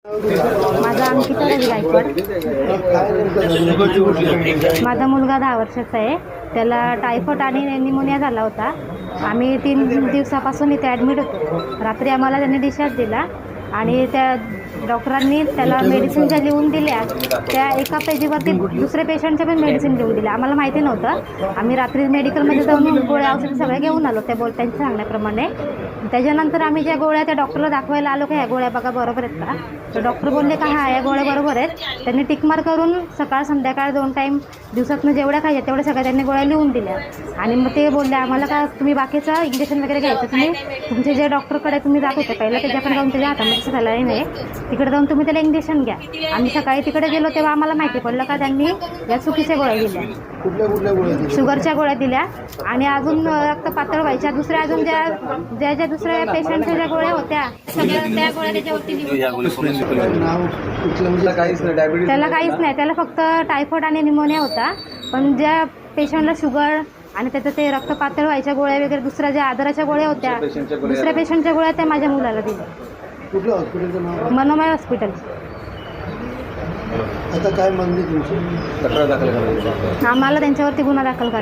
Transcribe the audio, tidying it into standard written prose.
माझा अंकिता रवी गायकवाड. माझा मुलगा 10 वर्षाचा आहे. त्याला टायफॉइड आणि निमोनिया झाला होता. आम्ही 3 दिवसापासून इथे ॲडमिट होतो. रात्री आम्हाला त्यांनी डिस्चार्ज दिला आणि त्या डॉक्टरांनी त्याला मेडिसिन ज्या लिहून दिल्या त्या एका पेजीवरती दुसऱ्या पेशंटच्या पण मेडिसिन लिहून दिल्या. आम्हाला माहिती नव्हतं. आम्ही रात्री मेडिकलमध्ये जाऊन गोळ्या औषध सगळ्या घेऊन आलो त्यांच्या सांगण्याप्रमाणे. त्याच्यानंतर आम्ही ज्या गोळ्या त्या डॉक्टरला दाखवायला आलो की ह्या गोळ्या बघा बरोबर आहेत का, तर डॉक्टर बोलले का हा या गोळ्या बरोबर आहेत. त्यांनी टिकमार करून सकाळ संध्याकाळ 2 टाईम दिवसातनं जेवढ्या खायच्या तेवढ्या सगळ्या त्यांनी गोळ्या लिहून दिल्या. आणि मग ते बोलले आम्हाला का तुम्ही बाकीचं इंजेक्शन वगैरे घ्यायचं तुम्ही तुमचे जे डॉक्टरकडे तुम्ही जात होते पहिलं त्याच्याकडे जाऊन त्याच्या हातामध्ये झालं नाही तिकडे जाऊन तुम्ही त्याला इंजेक्शन घ्या. आम्ही सकाळी तिकडे गेलो तेव्हा आम्हाला माहिती पडलं का त्यांनी या चुकीच्या गोळ्या दिल्या. कुठल्या गोळ्या? शुगरच्या गोळ्या दिल्या आणि अजून रक्त पातळ व्हायच्या दुसऱ्या अजून ज्या दुसऱ्या पेशंटच्या ज्या गोळ्या होत्या सगळ्या त्या गोळ्या त्याच्यावरती त्याला काहीच नाही. त्याला फक्त टायफॉइड आणि निमोनिया होता. पण ज्या पेशंटला शुगर आणि त्याचं ते रक्त पातळ व्हायच्या गोळ्या वगैरे दुसऱ्या ज्या आजाराच्या गोळ्या होत्या दुसऱ्या पेशंटच्या गोळ्या त्या माझ्या मुलाला दिल्या. कुठलं हॉस्पिटलचं नाव? मनोमय हॉस्पिटल. आता काय मागणी तुमची? आम्हाला त्यांच्यावरती गुन्हा दाखल करा.